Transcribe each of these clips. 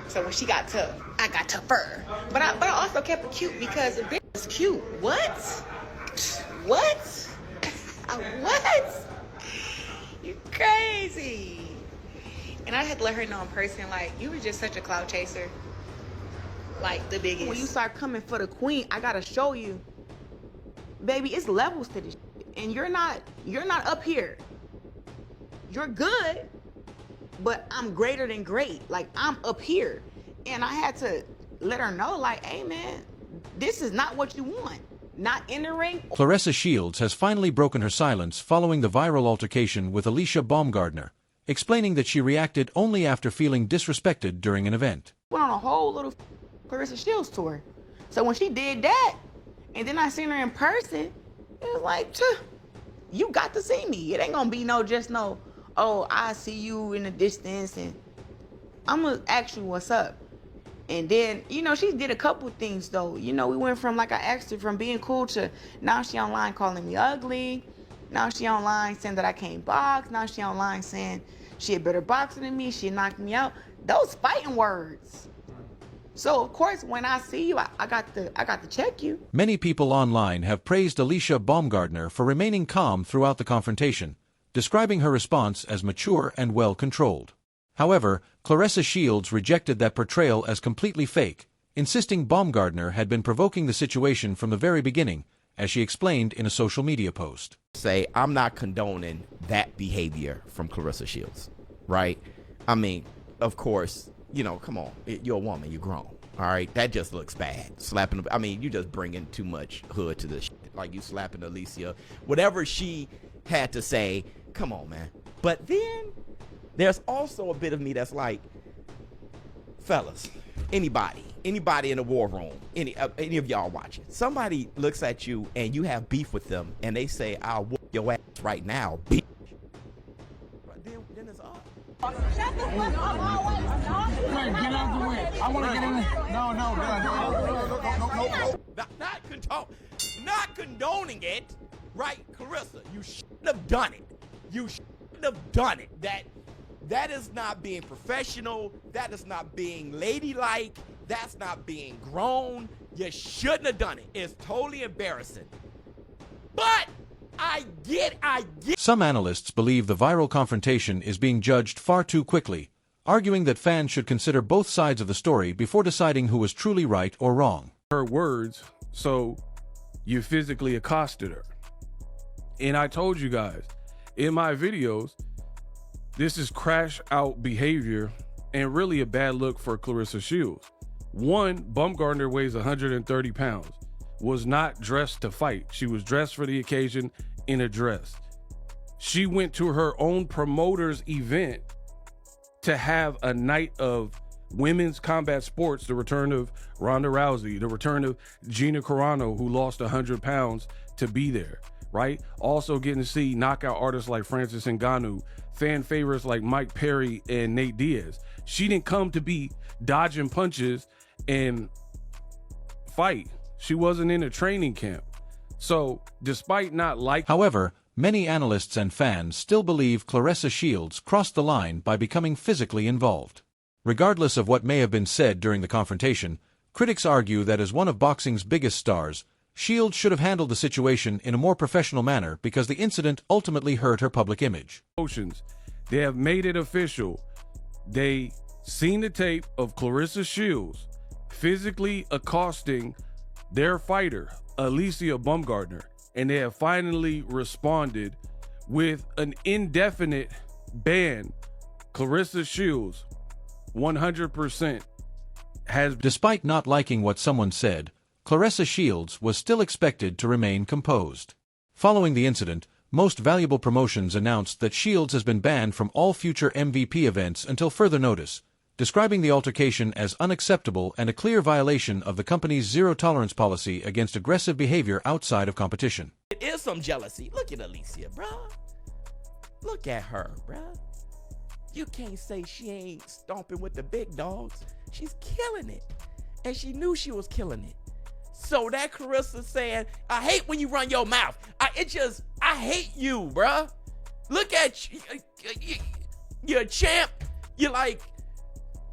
So when she got tough, I got tougher. But I also kept it cute because the bitch is cute. What? What? What? You crazy. And I had to let her know in person, like, you were just such a clout chaser. Like, the biggest. When you start coming for the queen, I gotta show you. Baby, it's levels to this shit. And you're not up here. You're good, but I'm greater than great. Like, I'm up here. And I had to let her know, like, hey, man, this is not what you want. Not in the ring. Claressa Shields has finally broken her silence following the viral altercation with Alycia Baumgardner, explaining that she reacted only after feeling disrespected during an event. Went on a whole little Claressa Shields tour. So when she did that, and then I seen her in person, it was like, you got to see me. It ain't gonna be oh, I see you in the distance and I'm gonna ask you what's up. And then, she did a couple things though. We went from, like I asked her, from being cool to now she online calling me ugly. Now she online saying that I can't box. Now she online saying she a better boxer than me. She knocked me out. Those fighting words. So of course, when I see you, I got to check you. Many people online have praised Alycia Baumgardner for remaining calm throughout the confrontation, describing her response as mature and well-controlled. However, Claressa Shields rejected that portrayal as completely fake, insisting Baumgardner had been provoking the situation from the very beginning, as she explained in a social media post. I'm not condoning that behavior from Claressa Shields, right? I mean, of course, come on, you're a woman, you're grown, all right? That just looks bad. Slapping, you just bringing too much hood to this shit. Like you slapping Alycia, whatever she had to say, come on, man. But then there's also a bit of me that's like, fellas, anybody in the war room, any of y'all watching, somebody looks at you and you have beef with them and they say, I'll whoop your ass right now, bitch. Then it's up. Shut the fuck up. Get out the way. I want to get in there. No. Not condoning it, right, Claressa? You shouldn't have done it. You shouldn't have done it. That is not being professional. That is not being ladylike. That's not being grown. You shouldn't have done it. It's totally embarrassing. But I get. Some analysts believe the viral confrontation is being judged far too quickly, arguing that fans should consider both sides of the story before deciding who was truly right or wrong. Her words, so you physically accosted her. And I told you guys, in my videos, this is crash out behavior and really a bad look for Claressa Shields. One, Baumgardner weighs 130 pounds, was not dressed to fight. She was dressed for the occasion in a dress. She went to her own promoter's event to have a night of women's combat sports, the return of Ronda Rousey, the return of Gina Carano, who lost 100 pounds, to be there, right? Also getting to see knockout artists like Francis Ngannou, fan favorites like Mike Perry and Nate Diaz. She didn't come to be dodging punches and fight. She wasn't in a training camp. So despite not liking... However, many analysts and fans still believe Claressa Shields crossed the line by becoming physically involved. Regardless of what may have been said during the confrontation, critics argue that as one of boxing's biggest stars, Shields should have handled the situation in a more professional manner because the incident ultimately hurt her public image. They have made it official. They seen the tape of Claressa Shields physically accosting their fighter, Alycia Baumgardner, and they have finally responded with an indefinite ban. Claressa Shields 100% has... Despite not liking what someone said, Claressa Shields was still expected to remain composed. Following the incident, most valuable promotions announced that Shields has been banned from all future MVP events until further notice, describing the altercation as unacceptable and a clear violation of the company's zero-tolerance policy against aggressive behavior outside of competition. It is some jealousy. Look at Alycia, bruh. Look at her, bruh. You can't say she ain't stomping with the big dogs. She's killing it. and she knew she was killing it. So that Claressa saying, I hate when you run your mouth. I hate you, bruh. Look at you. You're a champ. You're like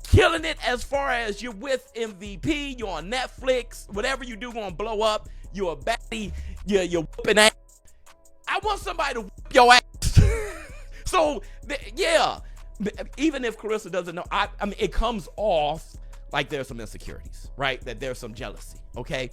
killing it as far as you're with MVP. You're on Netflix. Whatever you do gonna blow up. You're a baddie. You're whooping ass. I want somebody to whoop your ass. So, yeah. Even if Claressa doesn't know, I mean, it comes off like there's some insecurities, right? That there's some jealousy, okay?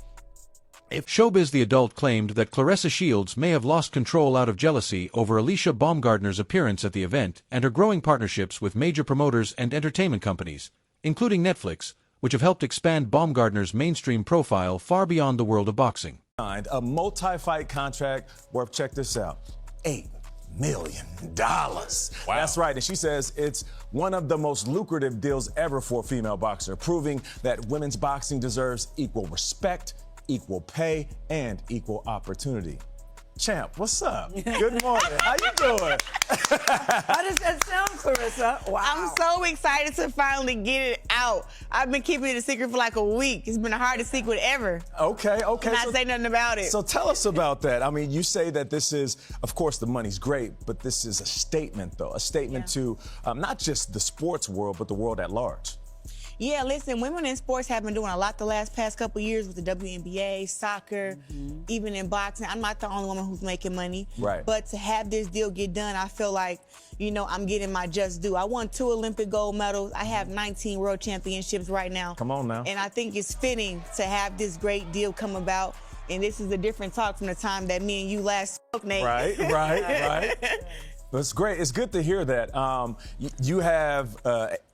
Showbiz the adult claimed that Claressa Shields may have lost control out of jealousy over Alycia Baumgardner's appearance at the event and her growing partnerships with major promoters and entertainment companies, including Netflix, which have helped expand Baumgardner's mainstream profile far beyond the world of boxing. A multi-fight contract worth, check this out, $8 million. Wow. That's right, and she says it's one of the most lucrative deals ever for a female boxer, proving that women's boxing deserves equal respect, equal pay, and equal opportunity. Champ, what's up? Good morning. How you doing? How does that sound, Claressa? Wow. I'm so excited to finally get it out. I've been keeping it a secret for like a week. It's been the hardest secret ever. Okay. Not say nothing about it. So tell us about that. I mean, you say that this is, of course, the money's great, but this is a statement, though. A statement to not just the sports world, but the world at large. Yeah, listen, women in sports have been doing a lot the past couple years with the WNBA, soccer, even in boxing. I'm not the only woman who's making money. Right. But to have this deal get done, I feel like, you know, I'm getting my just due. I won 2 Olympic gold medals. I have 19 world championships right now. Come on now. And I think it's fitting to have this great deal come about. And this is a different talk from the time that me and you last spoke, Nate. Right. That's great. It's good to hear that. You have,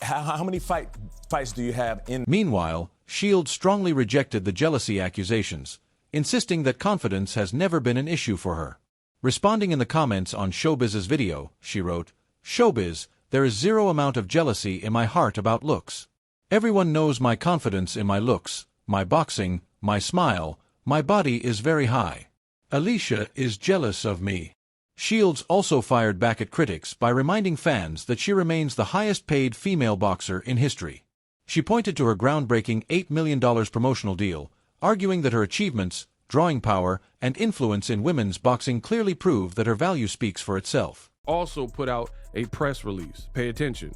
how many fights do you have in? Meanwhile, Shields strongly rejected the jealousy accusations, insisting that confidence has never been an issue for her. Responding in the comments on Showbiz's video, she wrote, "Showbiz, there is zero amount of jealousy in my heart about looks. Everyone knows my confidence in my looks, my boxing, my smile, my body is very high. Alycia is jealous of me." Shields also fired back at critics by reminding fans that she remains the highest-paid female boxer in history. She pointed to her groundbreaking $8 million promotional deal, arguing that her achievements, drawing power, and influence in women's boxing clearly prove that her value speaks for itself. Also put out a press release. Pay attention.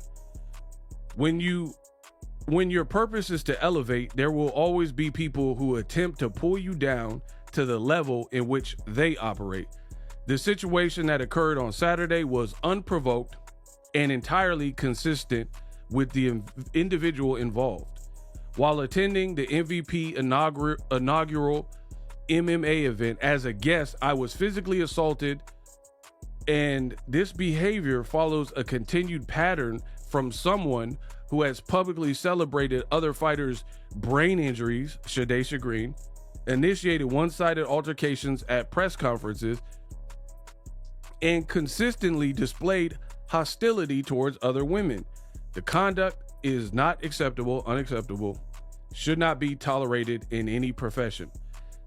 When your purpose is to elevate, there will always be people who attempt to pull you down to the level in which they operate. The situation that occurred on Saturday was unprovoked and entirely consistent with the individual involved. While attending the MVP inaugural MMA event as a guest, I was physically assaulted, and this behavior follows a continued pattern from someone who has publicly celebrated other fighters' brain injuries, Shadaysha Green, initiated one-sided altercations at press conferences, and consistently displayed hostility towards other women. The conduct is not unacceptable, should not be tolerated in any profession.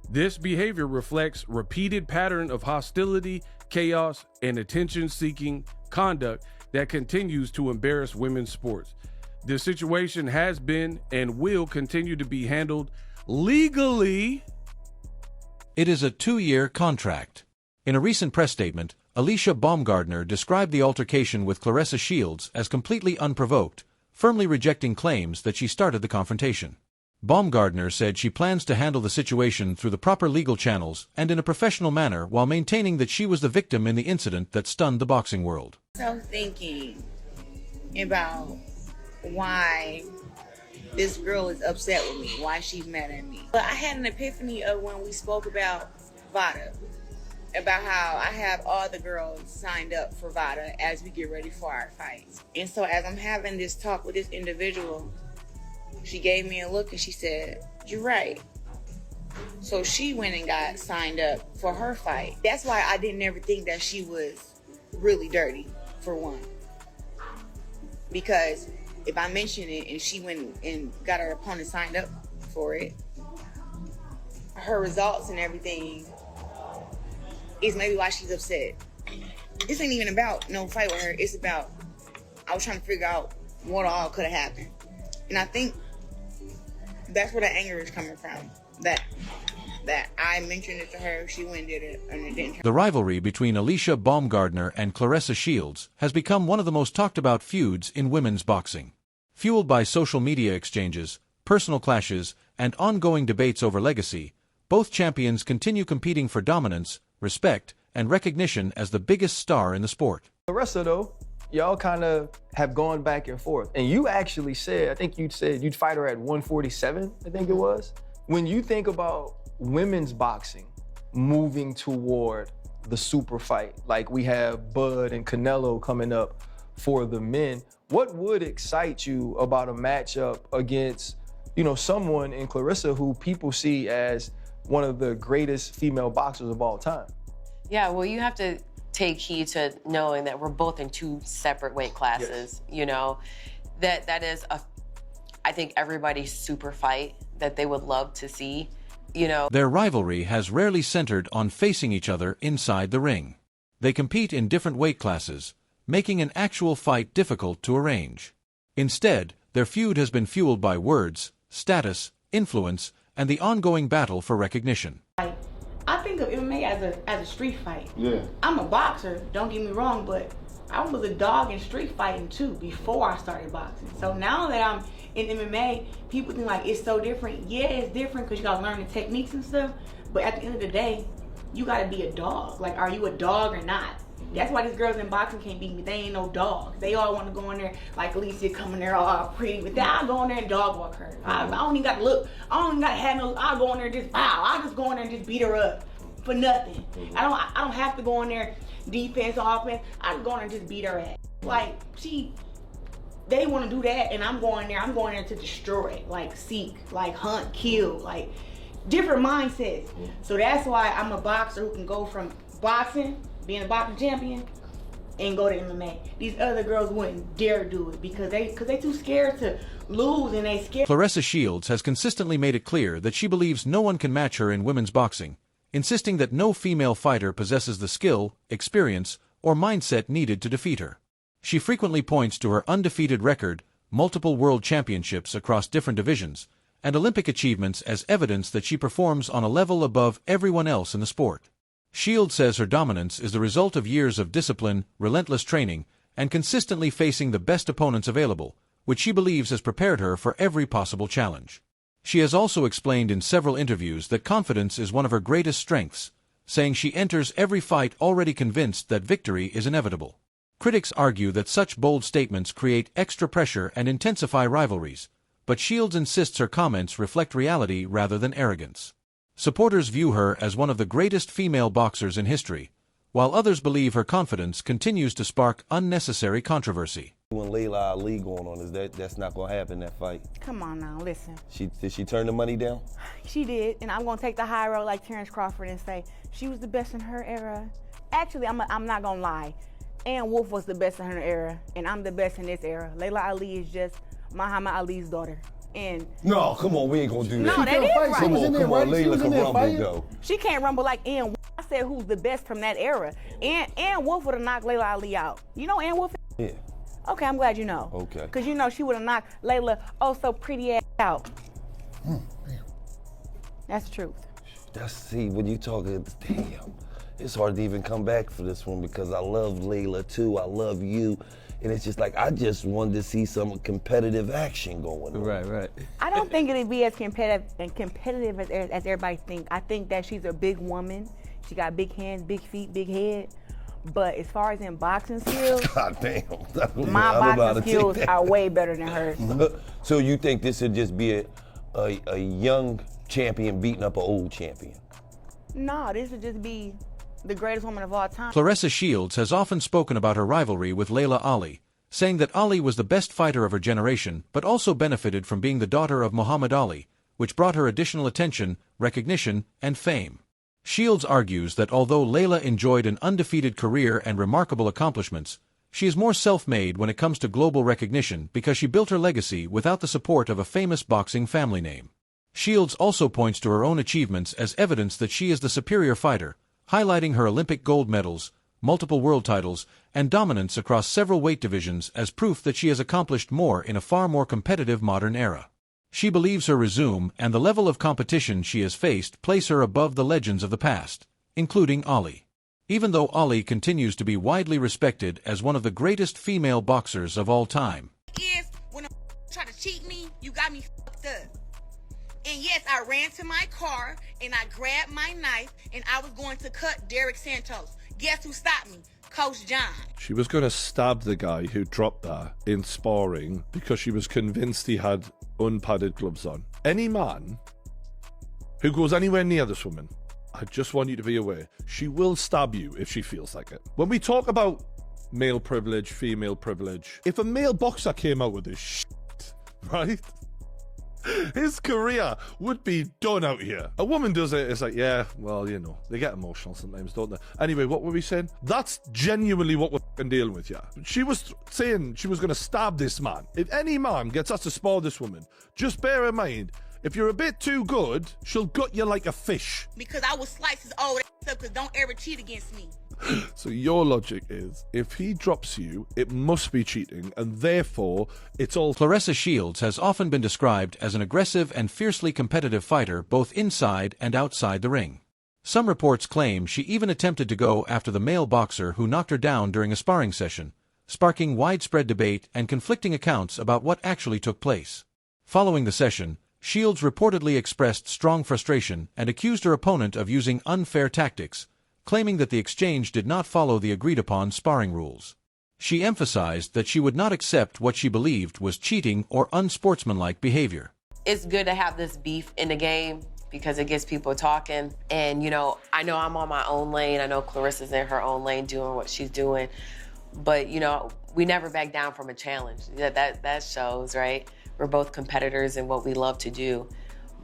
This behavior reflects repeated pattern of hostility, chaos, and attention-seeking conduct that continues to embarrass women's sports. This situation has been and will continue to be handled legally. It is a 2-year contract. In a recent press statement, Alycia Baumgardner described the altercation with Claressa Shields as completely unprovoked, firmly rejecting claims that she started the confrontation. Baumgardner said she plans to handle the situation through the proper legal channels and in a professional manner while maintaining that she was the victim in the incident that stunned the boxing world. So thinking about why this girl is upset with me, why she's mad at me. But I had an epiphany of when we spoke about VADA, about how I have all the girls signed up for VADA as we get ready for our fights. And so as I'm having this talk with this individual, she gave me a look and she said, "You're right." So she went and got signed up for her fight. That's why I didn't ever think that she was really dirty, for one. Because if I mention it and she went and got her opponent signed up for it, her results and everything is maybe why she's upset. This ain't even about no fight with her. It's about, I was trying to figure out what all could have happened. And I think that's where the anger is coming from. That I mentioned it to her, she went and did it, and it didn't. The rivalry between Alycia Baumgardner and Claressa Shields has become one of the most talked about feuds in women's boxing. Fueled by social media exchanges, personal clashes, and ongoing debates over legacy, both champions continue competing for dominance, respect, and recognition as the biggest star in the sport. Claressa, though, y'all kind of have gone back and forth. And you actually said, I think you said you'd fight her at 147, I think it was. When you think about women's boxing moving toward the super fight, like we have Bud and Canelo coming up for the men, what would excite you about a matchup against, you know, someone in Claressa who people see as one of the greatest female boxers of all time? Yeah, well, you have to take heed to knowing that we're both in two separate weight classes, yes. You know, that is I think everybody's super fight that they would love to see, you know. Their rivalry has rarely centered on facing each other inside the ring. They compete in different weight classes, making an actual fight difficult to arrange. Instead, their feud has been fueled by words, status, influence, and the ongoing battle for recognition. I think of MMA as a street fight. Yeah. I'm a boxer, don't get me wrong, but I was a dog in street fighting too before I started boxing. So now that I'm in MMA, people think like it's so different. Yeah, it's different because you gotta learn the techniques and stuff, but at the end of the day, you gotta be a dog. Like, are you a dog or not? That's why these girls in boxing can't beat me. They ain't no dogs. They all want to go in there like Alycia coming there all pretty. But then I'll go in there and dog walk her. I don't even got to look. I don't even got to have no. I'll go in there and just bow. I'll just go in there and just beat her up for nothing. I don't have to go in there defense or offense. I just go in there and just beat her ass. Like they want to do that, and I'm going there. I'm going there to destroy, like seek, like hunt, kill, like different mindsets. So that's why I'm a boxer who can go from boxing, being a boxing champion, and go to MMA. These other girls wouldn't dare do it because they too scared to lose, and they scared. Claressa Shields has consistently made it clear that she believes no one can match her in women's boxing, insisting that no female fighter possesses the skill, experience, or mindset needed to defeat her. She frequently points to her undefeated record, multiple world championships across different divisions, and Olympic achievements as evidence that she performs on a level above everyone else in the sport. Shields says her dominance is the result of years of discipline, relentless training, and consistently facing the best opponents available, which she believes has prepared her for every possible challenge. She has also explained in several interviews that confidence is one of her greatest strengths, saying she enters every fight already convinced that victory is inevitable. Critics argue that such bold statements create extra pressure and intensify rivalries, but Shields insists her comments reflect reality rather than arrogance. Supporters view her as one of the greatest female boxers in history, while others believe her confidence continues to spark unnecessary controversy. When Layla Ali going on, that's not going to happen, that fight? Come on now, listen. Did she turn the money down? She did, and I'm going to take the high road like Terrence Crawford and say she was the best in her era. Actually, I'm not going to lie. Ann Wolfe was the best in her era, and I'm the best in this era. Layla Ali is just Muhammad Ali's daughter. And no, come on, we ain't gonna do that. No, that is right. Come on, Layla can rumble, though. She can't rumble like Ann Wolfe. I said who's the best from that era. Ann Wolfe would have knocked Layla Ali out. You know Ann Wolfe? Yeah. Okay, I'm glad you know. Okay. Because you know she would have knocked Layla, oh so pretty ass out. Damn. That's the truth. See, when you talk, damn, it's hard to even come back for this one because I love Layla too. I love you. And it's just like, I just wanted to see some competitive action going on. Right. I don't think it'd be as competitive as everybody think. I think that she's a big woman. She got big hands, big feet, big head. But as far as in boxing skills, God damn. My boxing skills are way better than hers. So you think this would just be a young champion beating up an old champion? No, this would just be the greatest woman of all time. Claressa Shields has often spoken about her rivalry with Layla Ali, saying that Ali was the best fighter of her generation, but also benefited from being the daughter of Muhammad Ali, which brought her additional attention, recognition, and fame. Shields argues that although Layla enjoyed an undefeated career and remarkable accomplishments, she is more self-made when it comes to global recognition because she built her legacy without the support of a famous boxing family name. Shields also points to her own achievements as evidence that she is the superior fighter, highlighting her Olympic gold medals, multiple world titles, and dominance across several weight divisions as proof that she has accomplished more in a far more competitive modern era. She believes her resume and the level of competition she has faced place her above the legends of the past, including Ali. Even though Ali continues to be widely respected as one of the greatest female boxers of all time. Is when a try to cheat me, you got me fucked up. And yes, I ran to my car and I grabbed my knife and I was going to cut Derek Santos. Guess who stopped me? Coach John. She was going to stab the guy who dropped her in sparring because she was convinced he had unpadded gloves on. Any man who goes anywhere near this woman, I just want you to be aware, she will stab you if she feels like it. When we talk about male privilege, female privilege, if a male boxer came out with this shit, right? His career would be done out here. A woman does it, it's like, yeah, well, you know, they get emotional sometimes, don't they? Anyway, what were we saying? That's genuinely what we're fucking dealing with, yeah. She was saying she was going to stab this man. If any man gets us to spar this woman, just bear in mind, if you're a bit too good, she'll gut you like a fish. Because I will slice his old ass up because don't ever cheat against me. So your logic is, if he drops you, it must be cheating, and therefore, it's all... Claressa Shields has often been described as an aggressive and fiercely competitive fighter both inside and outside the ring. Some reports claim she even attempted to go after the male boxer who knocked her down during a sparring session, sparking widespread debate and conflicting accounts about what actually took place. Following the session, Shields reportedly expressed strong frustration and accused her opponent of using unfair tactics, claiming that the exchange did not follow the agreed-upon sparring rules. She emphasized that she would not accept what she believed was cheating or unsportsmanlike behavior. It's good to have this beef in the game because it gets people talking. And, you know I'm on my own lane. I know Claressa's in her own lane doing what she's doing. But, we never back down from a challenge. That shows, right? We're both competitors in what we love to do.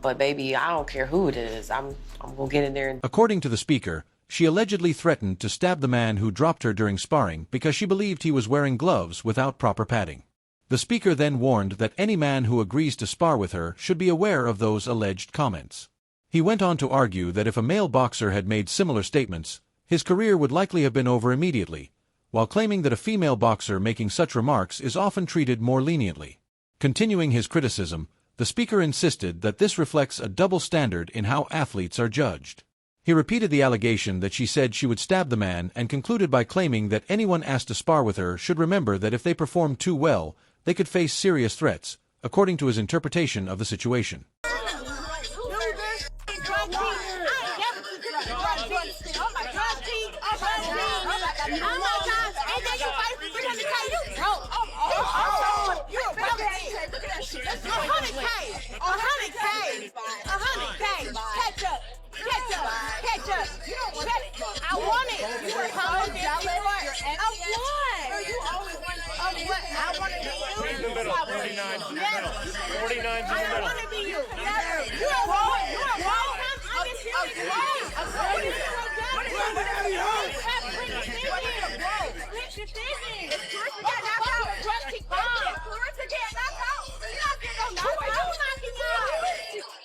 But, baby, I don't care who it is. I'm going to get in there and... According to the speaker, she allegedly threatened to stab the man who dropped her during sparring because she believed he was wearing gloves without proper padding. The speaker then warned that any man who agrees to spar with her should be aware of those alleged comments. He went on to argue that if a male boxer had made similar statements, his career would likely have been over immediately, while claiming that a female boxer making such remarks is often treated more leniently. Continuing his criticism, the speaker insisted that this reflects a double standard in how athletes are judged. He repeated the allegation that she said she would stab the man and concluded by claiming that anyone asked to spar with her should remember that if they performed too well, they could face serious threats, according to his interpretation of the situation. Catch up. I want it. You were so jealous. Of what? You always want of what? I want to be you. 49's in the middle. 49's in the middle. I want to be you. You are wrong. You are wrong. Undisputed. Claressa can't knock out. You're not getting no knock out. I'm knocking you out.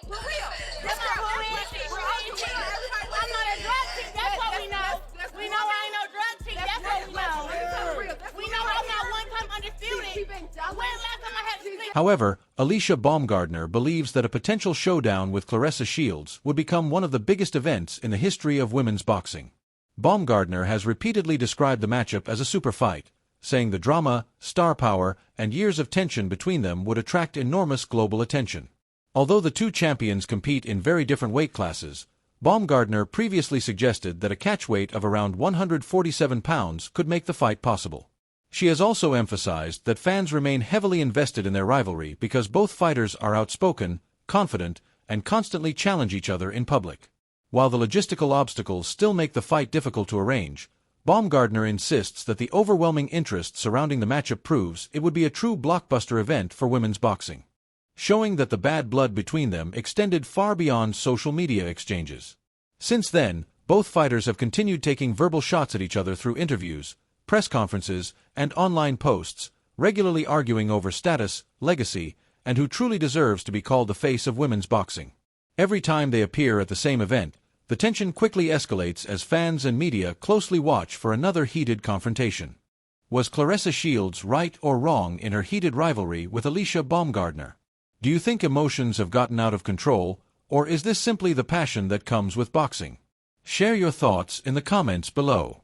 For real. That's what I'm not a drug chick. That's what we know. We know I ain't no drug chick. That's what we know. We know I'm not one-time undisputed. When last time I had to speak. However, Alycia Baumgardner believes that a potential showdown with Claressa Shields would become one of the biggest events in the history of women's boxing. Baumgardner has repeatedly described the matchup as a super fight, saying the drama, star power, and years of tension between them would attract enormous global attention. Although the two champions compete in very different weight classes, Baumgardner previously suggested that a catchweight of around 147 pounds could make the fight possible. She has also emphasized that fans remain heavily invested in their rivalry because both fighters are outspoken, confident, and constantly challenge each other in public. While the logistical obstacles still make the fight difficult to arrange, Baumgardner insists that the overwhelming interest surrounding the matchup proves it would be a true blockbuster event for women's boxing, showing that the bad blood between them extended far beyond social media exchanges. Since then, both fighters have continued taking verbal shots at each other through interviews, press conferences, and online posts, regularly arguing over status, legacy, and who truly deserves to be called the face of women's boxing. Every time they appear at the same event, the tension quickly escalates as fans and media closely watch for another heated confrontation. Was Claressa Shields right or wrong in her heated rivalry with Alycia Baumgardner? Do you think emotions have gotten out of control, or is this simply the passion that comes with boxing? Share your thoughts in the comments below.